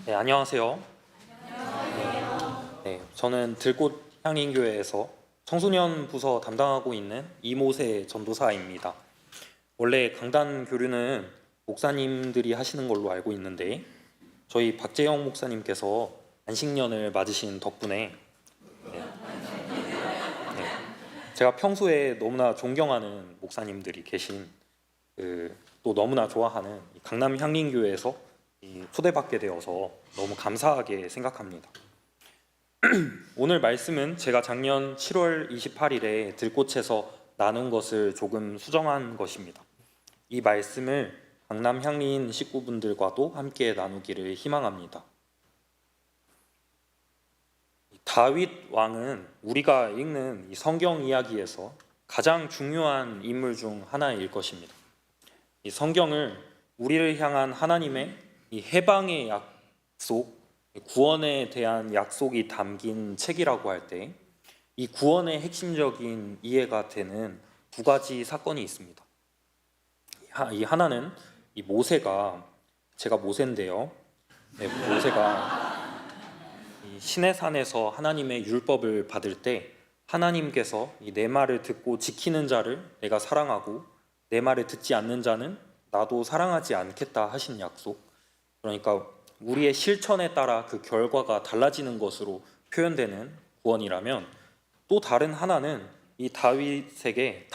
네, 안녕하세요. 네, 저는 들꽃 향인교회에서 청소년 부서 담당하고 있는 이모세 전도사입니다. 원래 강단 교류는 목사님들이 하시는 걸로 알고 있는데 저희 박재영 목사님께서 안식년을 맞으신 덕분에 네, 제가 평소에 너무나 존경하는 목사님들이 계신 또 너무나 좋아하는 강남 향림교회에서 초대받게 되어서 너무 감사하게 생각합니다. 오늘 말씀은 제가 작년 7월 28일에 들꽃에서 나눈 것을 조금 수정한 것입니다. 이 말씀을 강남 향리인 식구분들과도 함께 나누기를 희망합니다. 다윗 왕은 우리가 읽는 이 성경 이야기에서 가장 중요한 인물 중 하나일 것입니다. 이 성경을 우리를 향한 하나님의 이 해방의 약속, 구원에 대한 약속이 담긴 책이라고 할 때 이 구원의 핵심적인 이해가 되는 두 가지 사건이 있습니다. 이 하나는 이 모세가, 제가 모세인데요. 네, 모세가 이 시내산에서 하나님의 율법을 받을 때 하나님께서 내 말을 듣고 지키는 자를 내가 사랑하고 내 말을 듣지 않는 자는 나도 사랑하지 않겠다 하신 약속. 그러니까 우리의 실천에 따라 그 결과가 달라지는 것으로 표현되는 구원이라면 또 다른 하나는 이 다윗에게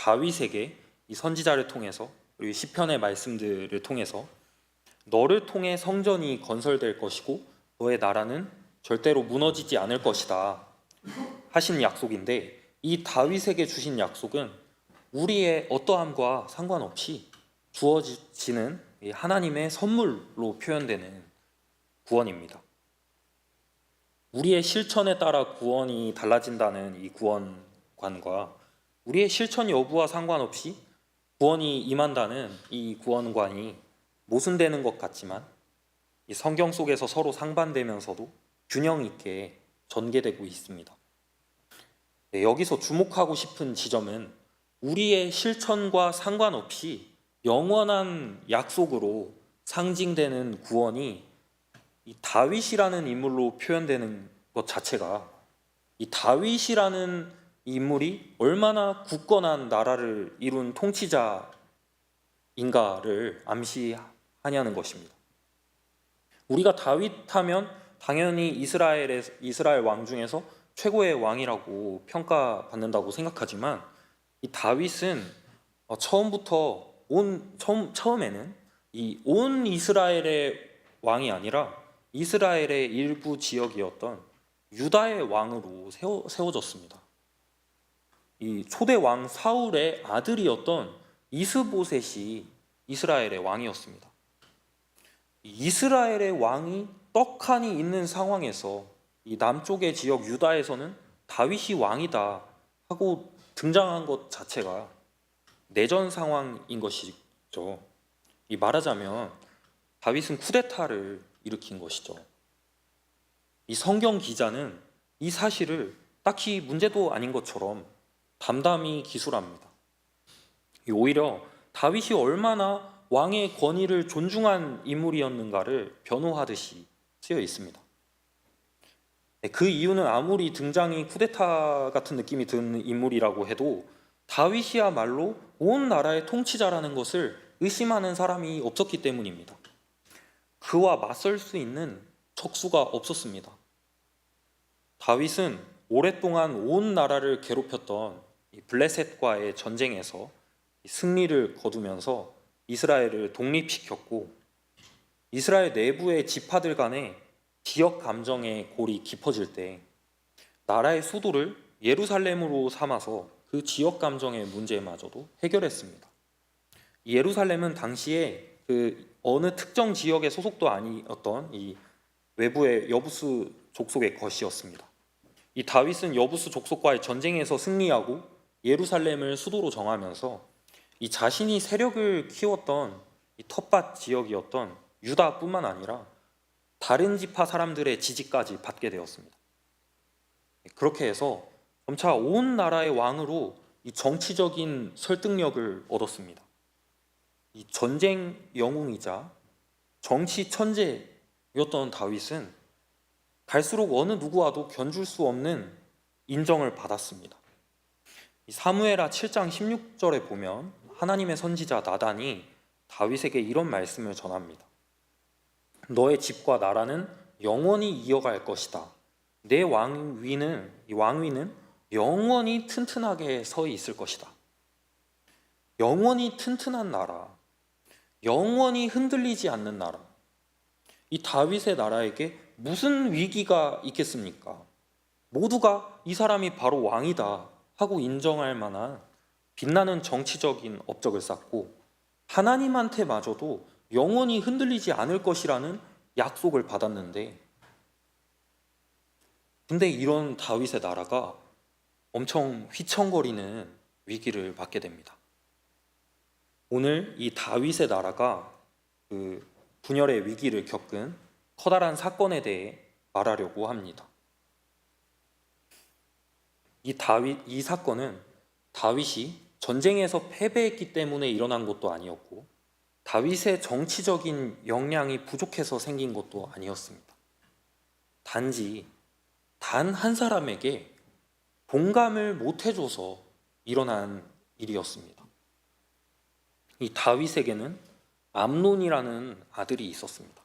이 선지자를 통해서 그리고 시편의 말씀들을 통해서 너를 통해 성전이 건설될 것이고 너의 나라는 절대로 무너지지 않을 것이다 하신 약속인데 이 다윗에게 주신 약속은 우리의 어떠함과 상관없이 주어지는 하나님의 선물로 표현되는 구원입니다. 우리의 실천에 따라 구원이 달라진다는 이 구원관과 우리의 실천 여부와 상관없이 구원이 임한다는 이 구원관이 모순되는 것 같지만 이 성경 속에서 서로 상반되면서도 균형 있게 전개되고 있습니다. 네, 여기서 주목하고 싶은 지점은 우리의 실천과 상관없이 영원한 약속으로 상징되는 구원이 이 다윗이라는 인물로 표현되는 것 자체가 이 다윗이라는 인물이 얼마나 굳건한 나라를 이룬 통치자인가를 암시하냐는 것입니다. 우리가 다윗 하면 당연히 이스라엘 왕 중에서 최고의 왕이라고 평가받는다고 생각하지만 이 다윗은 처음에는 이 온 이스라엘의 왕이 아니라 이스라엘의 일부 지역이었던 유다의 왕으로 세워졌습니다. 이 초대 왕 사울의 아들이었던 이스보셋이 이스라엘의 왕이었습니다. 이스라엘의 왕이 떡하니 있는 상황에서 이 남쪽의 지역 유다에서는 다윗이 왕이다 하고 등장한 것 자체가 내전 상황인 것이죠. 이 말하자면 다윗은 쿠데타를 일으킨 것이죠. 이 성경 기자는 이 사실을 딱히 문제도 아닌 것처럼 담담히 기술합니다. 오히려 다윗이 얼마나 왕의 권위를 존중한 인물이었는가를 변호하듯이 쓰여 있습니다. 그 이유는 아무리 등장이 쿠데타 같은 느낌이 드는 인물이라고 해도 다윗이야말로 온 나라의 통치자라는 것을 의심하는 사람이 없었기 때문입니다. 그와 맞설 수 있는 적수가 없었습니다. 다윗은 오랫동안 온 나라를 괴롭혔던 블레셋과의 전쟁에서 승리를 거두면서 이스라엘을 독립시켰고 이스라엘 내부의 지파들 간의 지역 감정의 골이 깊어질 때 나라의 수도를 예루살렘으로 삼아서 그 지역 감정의 문제마저도 해결했습니다. 예루살렘은 당시에 그 어느 특정 지역의 소속도 아니었던 이 외부의 여부수 족속의 것이었습니다. 이 다윗은 여부수 족속과의 전쟁에서 승리하고 예루살렘을 수도로 정하면서 이 자신이 세력을 키웠던 이 텃밭 지역이었던 유다뿐만 아니라 다른 지파 사람들의 지지까지 받게 되었습니다. 그렇게 해서 점차 온 나라의 왕으로 이 정치적인 설득력을 얻었습니다. 이 전쟁 영웅이자 정치 천재 이었던 다윗은 갈수록 어느 누구와도 견줄 수 없는 인정을 받았습니다. 사무엘하 7장 16절에 보면 하나님의 선지자 나단이 다윗에게 이런 말씀을 전합니다. 너의 집과 나라는 영원히 이어갈 것이다. 내 왕위는 영원히 튼튼하게 서 있을 것이다. 영원히 튼튼한 나라, 영원히 흔들리지 않는 나라. 이 다윗의 나라에게 무슨 위기가 있겠습니까? 모두가 이 사람이 바로 왕이다 하고 인정할 만한 빛나는 정치적인 업적을 쌓고 하나님한테마저도 영원히 흔들리지 않을 것이라는 약속을 받았는데, 근데 이런 다윗의 나라가 엄청 휘청거리는 위기를 맞게 됩니다. 오늘 이 다윗의 나라가 그 분열의 위기를 겪은 커다란 사건에 대해 말하려고 합니다. 이 사건은 다윗이 전쟁에서 패배했기 때문에 일어난 것도 아니었고 다윗의 정치적인 역량이 부족해서 생긴 것도 아니었습니다. 단지 단 한 사람에게 공감을 못 해줘서 일어난 일이었습니다. 이 다윗에게는 암논이라는 아들이 있었습니다.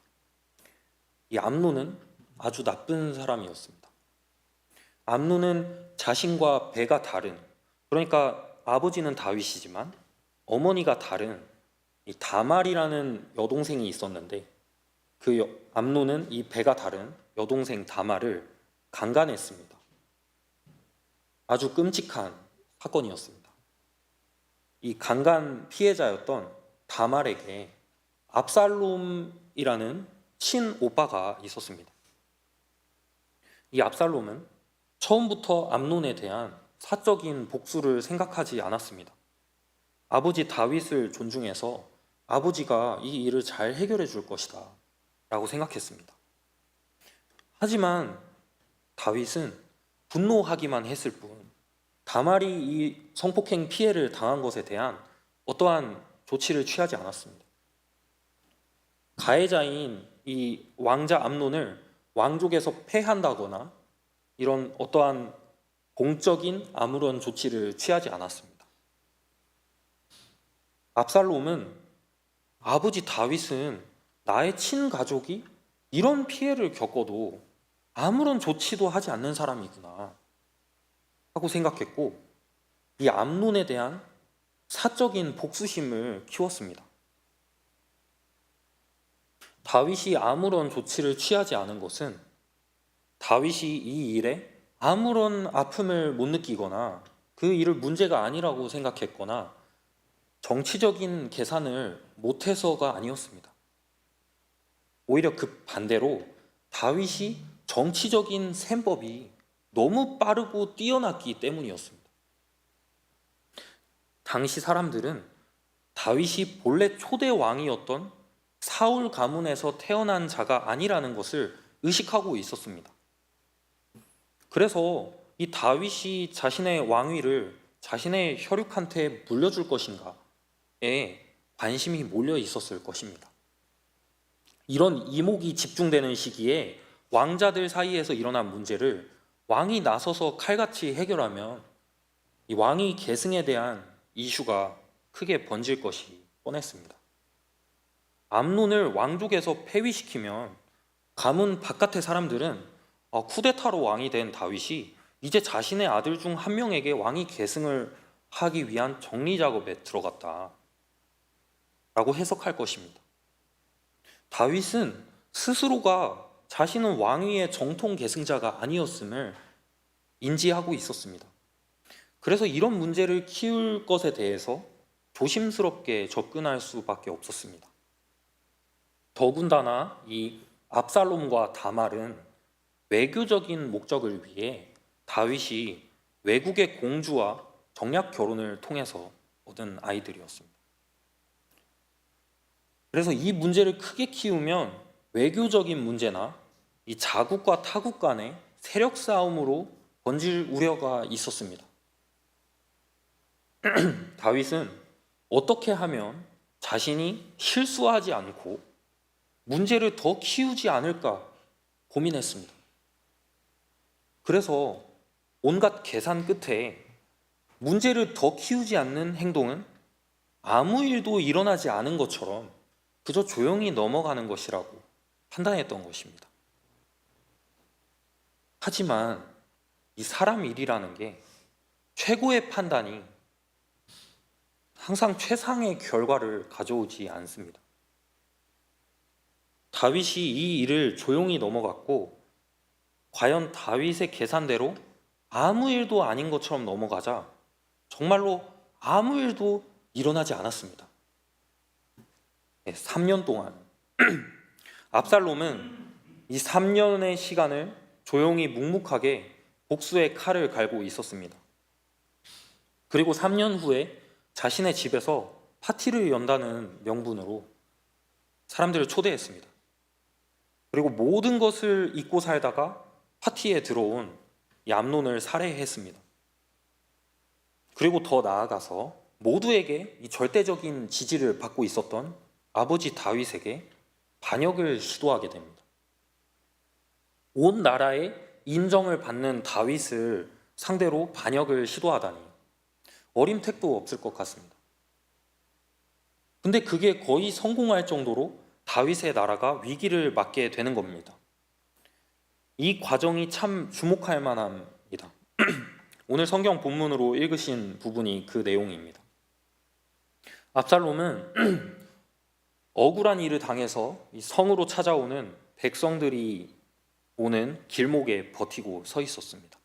이 암논은 아주 나쁜 사람이었습니다. 암논은 자신과 배가 다른, 그러니까 아버지는 다윗이지만 어머니가 다른 이 다말이라는 여동생이 있었는데, 그 암논은 이 배가 다른 여동생 다말을 강간했습니다. 아주 끔찍한 사건이었습니다. 이 강간 피해자였던 다말에게 압살롬이라는 친오빠가 있었습니다. 이 압살롬은 처음부터 암논에 대한 사적인 복수를 생각하지 않았습니다. 아버지 다윗을 존중해서 아버지가 이 일을 잘 해결해 줄 것이다 라고 생각했습니다. 하지만 다윗은 분노하기만 했을 뿐 다말이 이 성폭행 피해를 당한 것에 대한 어떠한 조치를 취하지 않았습니다. 가해자인 이 왕자 암논을 왕족에서 폐한다거나 이런 어떠한 공적인 아무런 조치를 취하지 않았습니다. 압살롬은 아버지 다윗은 나의 친가족이 이런 피해를 겪어도 아무런 조치도 하지 않는 사람이구나 하고 생각했고, 이 암논에 대한 사적인 복수심을 키웠습니다. 다윗이 아무런 조치를 취하지 않은 것은 다윗이 이 일에 아무런 아픔을 못 느끼거나 그 일을 문제가 아니라고 생각했거나 정치적인 계산을 못해서가 아니었습니다. 오히려 그 반대로 다윗이 정치적인 셈법이 너무 빠르고 뛰어났기 때문이었습니다. 당시 사람들은 다윗이 본래 초대 왕이었던 사울 가문에서 태어난 자가 아니라는 것을 의식하고 있었습니다. 그래서 이 다윗이 자신의 왕위를 자신의 혈육한테 물려줄 것인가에 관심이 몰려 있었을 것입니다. 이런 이목이 집중되는 시기에 왕자들 사이에서 일어난 문제를 왕이 나서서 칼같이 해결하면 이 왕위 계승에 대한 이슈가 크게 번질 것이 뻔했습니다. 암논을 왕족에서 폐위시키면 가문 바깥의 사람들은 쿠데타로 왕이 된 다윗이 이제 자신의 아들 중 한 명에게 왕위 계승을 하기 위한 정리 작업에 들어갔다 라고 해석할 것입니다. 다윗은 스스로가 자신은 왕위의 정통 계승자가 아니었음을 인지하고 있었습니다. 그래서 이런 문제를 키울 것에 대해서 조심스럽게 접근할 수밖에 없었습니다. 더군다나 이 압살롬과 다말은 외교적인 목적을 위해 다윗이 외국의 공주와 정략 결혼을 통해서 얻은 아이들이었습니다. 그래서 이 문제를 크게 키우면 외교적인 문제나 이 자국과 타국 간의 세력 싸움으로 번질 우려가 있었습니다. 다윗은 어떻게 하면 자신이 실수하지 않고 문제를 더 키우지 않을까 고민했습니다. 그래서 온갖 계산 끝에 문제를 더 키우지 않는 행동은 아무 일도 일어나지 않은 것처럼 그저 조용히 넘어가는 것이라고 판단했던 것입니다. 하지만 이 사람 일이라는 게 최고의 판단이 항상 최상의 결과를 가져오지 않습니다. 다윗이 이 일을 조용히 넘어갔고 과연 다윗의 계산대로 아무 일도 아닌 것처럼 넘어가자 정말로 아무 일도 일어나지 않았습니다. 3년 동안 압살롬은 이 3년의 시간을 조용히 묵묵하게 복수의 칼을 갈고 있었습니다. 그리고 3년 후에 자신의 집에서 파티를 연다는 명분으로 사람들을 초대했습니다. 그리고 모든 것을 잊고 살다가 파티에 들어온 이 암논을 살해했습니다. 그리고 더 나아가서 모두에게 이 절대적인 지지를 받고 있었던 아버지 다윗에게 반역을 시도하게 됩니다. 온 나라의 인정을 받는 다윗을 상대로 반역을 시도하다니 어림택도 없을 것 같습니다. 근데 그게 거의 성공할 정도로 다윗의 나라가 위기를 맞게 되는 겁니다. 이 과정이 참 주목할 만합니다. 오늘 성경 본문으로 읽으신 부분이 그 내용입니다. 압살롬은 억울한 일을 당해서 이 성으로 찾아오는 백성들이 오는 길목에 버티고 서 있었습니다.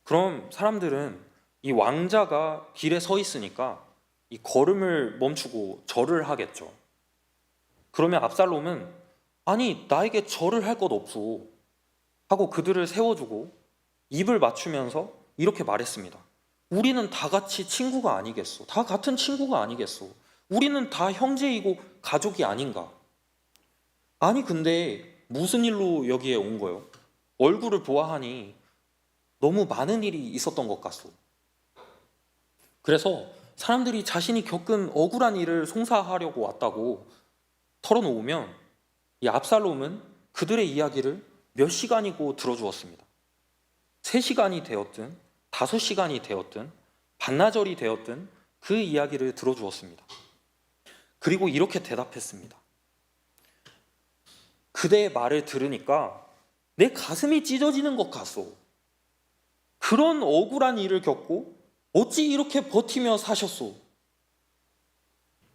그럼 사람들은 이 왕자가 길에 서 있으니까 이 걸음을 멈추고 절을 하겠죠. 그러면 압살롬은 아니 나에게 절을 할 것 없소 하고 그들을 세워주고 입을 맞추면서 이렇게 말했습니다. 우리는 다 같이 친구가 아니겠소. 다 같은 친구가 아니겠소. 우리는 다 형제이고 가족이 아닌가. 아니 근데 무슨 일로 여기에 온 거요? 얼굴을 보아하니 너무 많은 일이 있었던 것 같소. 그래서 사람들이 자신이 겪은 억울한 일을 송사하려고 왔다고 털어놓으면 이 압살롬은 그들의 이야기를 몇 시간이고 들어주었습니다. 3시간이 되었든 5시간이 되었든 반나절이 되었든 그 이야기를 들어주었습니다. 그리고 이렇게 대답했습니다. 그대의 말을 들으니까 내 가슴이 찢어지는 것 같소. 그런 억울한 일을 겪고 어찌 이렇게 버티며 사셨소?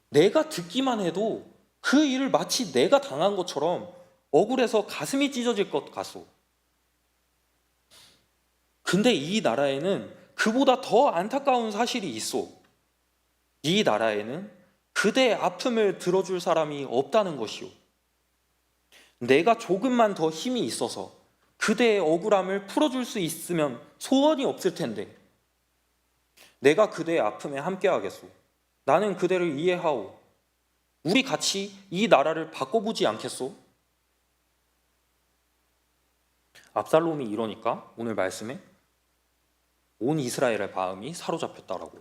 내가 듣기만 해도 그 일을 마치 내가 당한 것처럼 억울해서 가슴이 찢어질 것 같소. 근데 이 나라에는 그보다 더 안타까운 사실이 있어. 이 나라에는 그대의 아픔을 들어줄 사람이 없다는 것이오. 내가 조금만 더 힘이 있어서 그대의 억울함을 풀어줄 수 있으면 소원이 없을 텐데 내가 그대의 아픔에 함께하겠소. 나는 그대를 이해하오. 우리 같이 이 나라를 바꿔보지 않겠소? 압살롬이 이러니까 오늘 말씀에 온 이스라엘의 마음이 사로잡혔다라고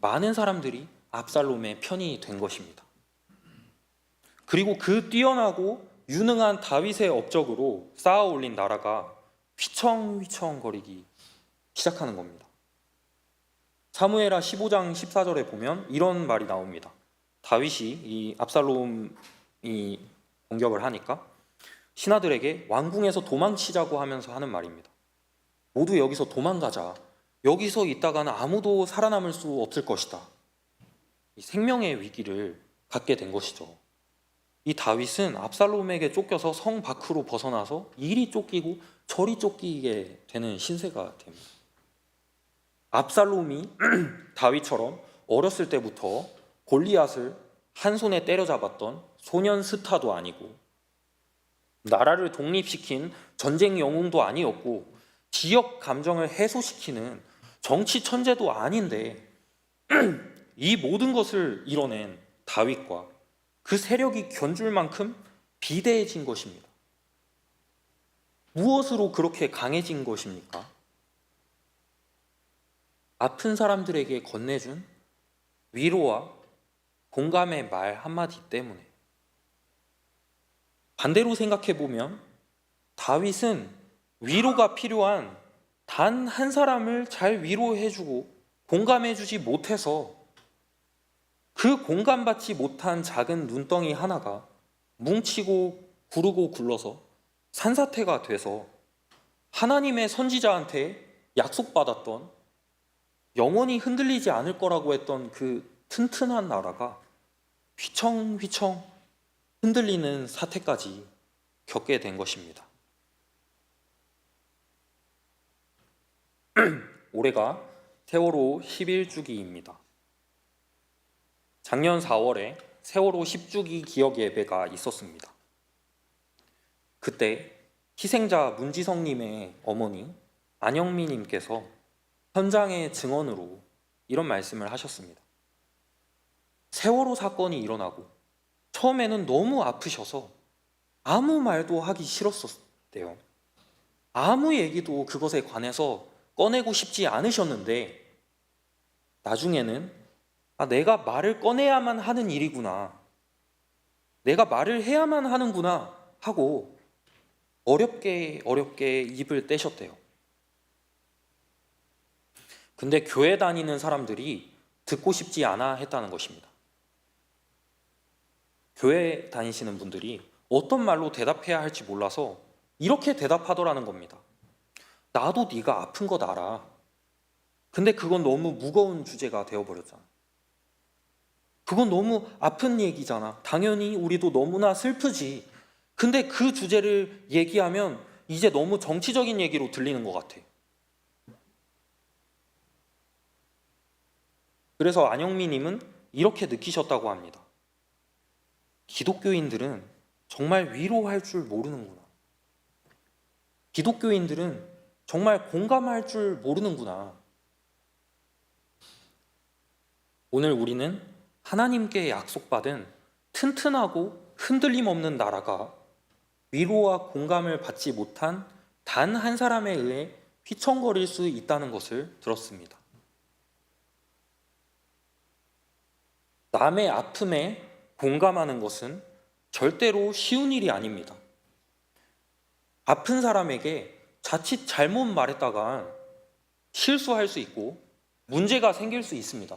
많은 사람들이 압살롬의 편이 된 것입니다. 그리고 그 뛰어나고 유능한 다윗의 업적으로 쌓아 올린 나라가 휘청휘청거리기 시작하는 겁니다. 사무엘하 15장 14절에 보면 이런 말이 나옵니다. 다윗이 이 압살롬이 공격을 하니까 신하들에게 왕궁에서 도망치자고 하면서 하는 말입니다. 모두 여기서 도망가자. 여기서 있다가는 아무도 살아남을 수 없을 것이다. 이 생명의 위기를 갖게 된 것이죠. 이 다윗은 압살롬에게 쫓겨서 성 밖으로 벗어나서 이리 쫓기고 저리 쫓기게 되는 신세가 됩니다. 압살롬이 다윗처럼 어렸을 때부터 골리앗을 한 손에 때려잡았던 소년 스타도 아니고 나라를 독립시킨 전쟁 영웅도 아니었고 지역 감정을 해소시키는 정치 천재도 아닌데 이 모든 것을 이뤄낸 다윗과 그 세력이 견줄 만큼 비대해진 것입니다. 무엇으로 그렇게 강해진 것입니까? 아픈 사람들에게 건네준 위로와 공감의 말 한마디 때문에. 반대로 생각해 보면 다윗은 위로가 필요한 단 한 사람을 잘 위로해주고 공감해주지 못해서 그 공감받지 못한 작은 눈덩이 하나가 뭉치고 구르고 굴러서 산사태가 돼서 하나님의 선지자한테 약속받았던 영원히 흔들리지 않을 거라고 했던 그 튼튼한 나라가 휘청휘청 흔들리는 사태까지 겪게 된 것입니다. 올해가 세월호 11주기입니다. 작년 4월에 세월호 10주기 기억 예배가 있었습니다. 그때 희생자 문지성님의 어머니 안영미님께서 현장의 증언으로 이런 말씀을 하셨습니다. 세월호 사건이 일어나고 처음에는 너무 아프셔서 아무 말도 하기 싫었었대요. 아무 얘기도 그것에 관해서 꺼내고 싶지 않으셨는데 나중에는 내가 말을 꺼내야만 하는 일이구나, 내가 말을 해야만 하는구나 하고 어렵게 입을 떼셨대요. 근데 교회 다니는 사람들이 듣고 싶지 않아 했다는 것입니다. 교회 다니시는 분들이 어떤 말로 대답해야 할지 몰라서 이렇게 대답하더라는 겁니다. 나도 네가 아픈 것 알아. 근데 그건 너무 무거운 주제가 되어버렸잖아. 그건 너무 아픈 얘기잖아. 당연히 우리도 너무나 슬프지. 근데 그 주제를 얘기하면 이제 너무 정치적인 얘기로 들리는 것 같아. 그래서 안영미님은 이렇게 느끼셨다고 합니다. 기독교인들은 정말 위로할 줄 모르는구나. 기독교인들은 정말 공감할 줄 모르는구나. 오늘 우리는 하나님께 약속받은 튼튼하고 흔들림 없는 나라가 위로와 공감을 받지 못한 단 한 사람에 의해 휘청거릴 수 있다는 것을 들었습니다. 남의 아픔에 공감하는 것은 절대로 쉬운 일이 아닙니다. 아픈 사람에게 자칫 잘못 말했다가 실수할 수 있고 문제가 생길 수 있습니다.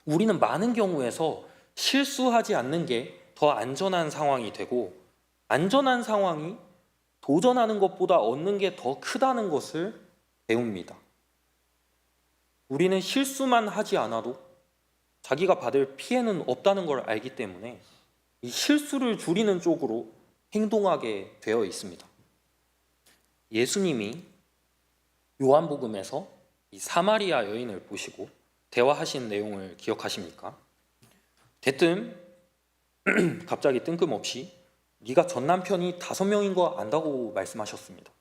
우리는 많은 경우에서 실수하지 않는 게 더 안전한 상황이 되고, 안전한 상황이 도전하는 것보다 얻는 게 더 크다는 것을 배웁니다. 우리는 실수만 하지 않아도 자기가 받을 피해는 없다는 걸 알기 때문에 이 실수를 줄이는 쪽으로 행동하게 되어 있습니다. 예수님이 요한복음에서 이 사마리아 여인을 보시고 대화하신 내용을 기억하십니까? 대뜸 갑자기 뜬금없이 네가 전 남편이 5명인 거 안다고 말씀하셨습니다.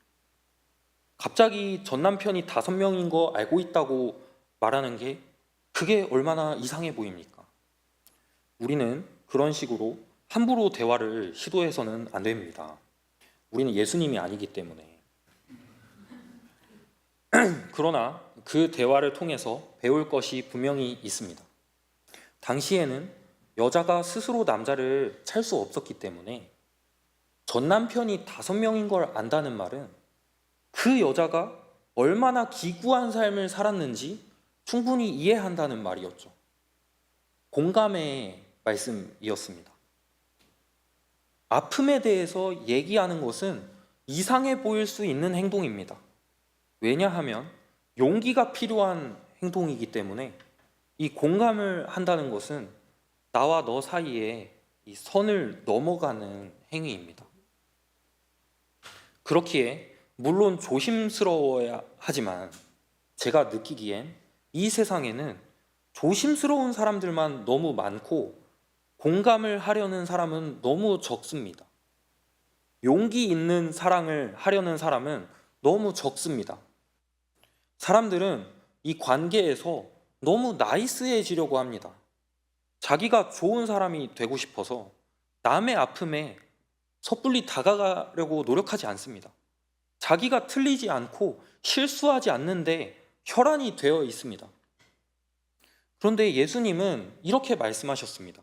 갑자기 전 남편이 5명인 거 알고 있다고 말하는 게 그게 얼마나 이상해 보입니까? 우리는 그런 식으로 함부로 대화를 시도해서는 안 됩니다. 우리는 예수님이 아니기 때문에. 그러나 그 대화를 통해서 배울 것이 분명히 있습니다. 당시에는 여자가 스스로 남자를 찰 수 없었기 때문에 전 남편이 5명인 걸 안다는 말은 그 여자가 얼마나 기구한 삶을 살았는지 충분히 이해한다는 말이었죠. 공감의 말씀이었습니다. 아픔에 대해서 얘기하는 것은 이상해 보일 수 있는 행동입니다. 왜냐하면 용기가 필요한 행동이기 때문에 이 공감을 한다는 것은 나와 너 사이에 이 선을 넘어가는 행위입니다. 그렇기에 물론 조심스러워야 하지만 제가 느끼기엔 이 세상에는 조심스러운 사람들만 너무 많고 공감을 하려는 사람은 너무 적습니다. 용기 있는 사랑을 하려는 사람은 너무 적습니다. 사람들은 이 관계에서 너무 나이스해지려고 합니다. 자기가 좋은 사람이 되고 싶어서 남의 아픔에 섣불리 다가가려고 노력하지 않습니다. 자기가 틀리지 않고 실수하지 않는데 혈안이 되어 있습니다. 그런데 예수님은 이렇게 말씀하셨습니다.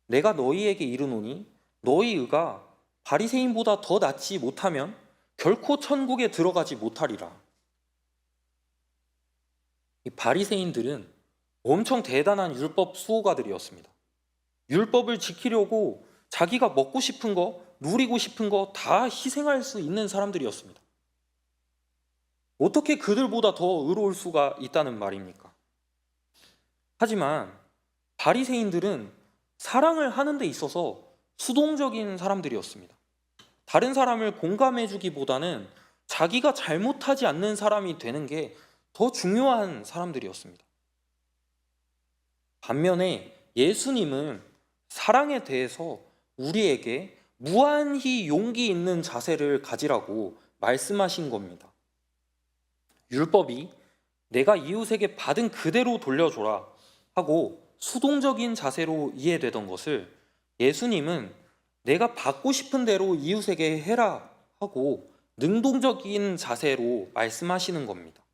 내가 너희에게 이르노니 너희 의가 바리새인보다 더 낫지 못하면 결코 천국에 들어가지 못하리라. 이 바리새인들은 엄청 대단한 율법 수호가들이었습니다. 율법을 지키려고 자기가 먹고 싶은 거, 누리고 싶은 거 다 희생할 수 있는 사람들이었습니다. 어떻게 그들보다 더 의로울 수가 있다는 말입니까? 하지만 바리새인들은 사랑을 하는 데 있어서 수동적인 사람들이었습니다. 다른 사람을 공감해 주기보다는 자기가 잘못하지 않는 사람이 되는 게 더 중요한 사람들이었습니다. 반면에 예수님은 사랑에 대해서 우리에게 무한히 용기 있는 자세를 가지라고 말씀하신 겁니다. 율법이 내가 이웃에게 받은 그대로 돌려줘라 하고 수동적인 자세로 이해되던 것을 예수님은 내가 받고 싶은 대로 이웃에게 해라 하고 능동적인 자세로 말씀하시는 겁니다.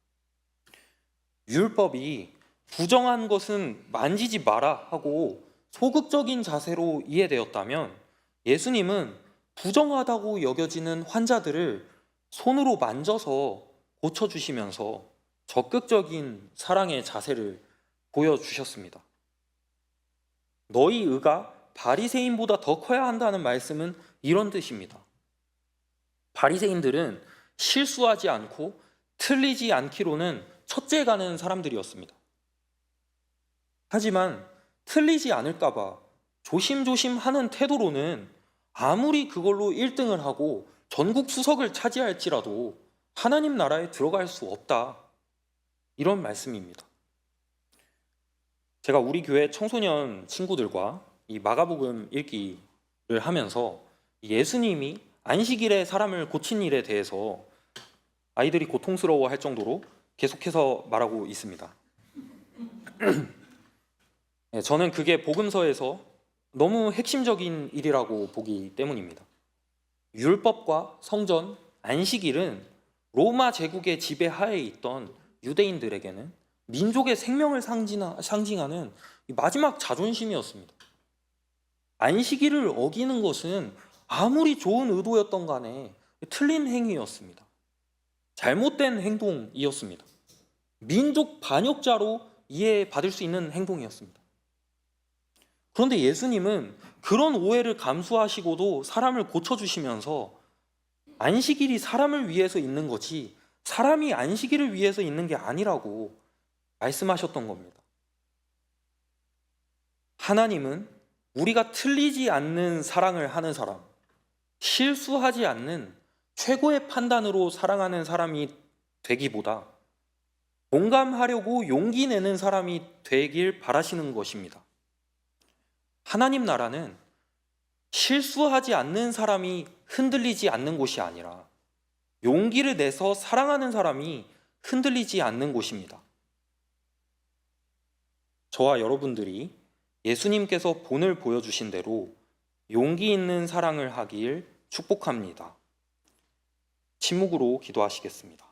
율법이 부정한 것은 만지지 마라 하고 소극적인 자세로 이해되었다면 예수님은 부정하다고 여겨지는 환자들을 손으로 만져서 고쳐주시면서 적극적인 사랑의 자세를 보여주셨습니다. 너희 의가 바리새인보다 더 커야 한다는 말씀은 이런 뜻입니다. 바리새인들은 실수하지 않고 틀리지 않기로는 첫째 가는 사람들이었습니다. 하지만 틀리지 않을까봐 조심조심 하는 태도로는 아무리 그걸로 1등을 하고 전국 수석을 차지할지라도 하나님 나라에 들어갈 수 없다. 이런 말씀입니다. 제가 우리 교회 청소년 친구들과 이 마가복음 읽기를 하면서 예수님이 안식일에 사람을 고친 일에 대해서 아이들이 고통스러워할 정도로 계속해서 말하고 있습니다. 저는 그게 복음서에서 너무 핵심적인 일이라고 보기 때문입니다. 율법과 성전, 안식일은 로마 제국의 지배하에 있던 유대인들에게는 민족의 생명을 상징하는 마지막 자존심이었습니다. 안식일을 어기는 것은 아무리 좋은 의도였던 간에 틀린 행위였습니다. 잘못된 행동이었습니다. 민족 반역자로 이해받을 수 있는 행동이었습니다. 그런데 예수님은 그런 오해를 감수하시고도 사람을 고쳐주시면서 안식일이 사람을 위해서 있는 거지 사람이 안식일을 위해서 있는 게 아니라고 말씀하셨던 겁니다. 하나님은 우리가 틀리지 않는 사랑을 하는 사람, 실수하지 않는 최고의 판단으로 사랑하는 사람이 되기보다 공감하려고 용기 내는 사람이 되길 바라시는 것입니다. 하나님 나라는 실수하지 않는 사람이 흔들리지 않는 곳이 아니라 용기를 내서 사랑하는 사람이 흔들리지 않는 곳입니다. 저와 여러분들이 예수님께서 본을 보여주신 대로 용기 있는 사랑을 하길 축복합니다. 침묵으로 기도하시겠습니다.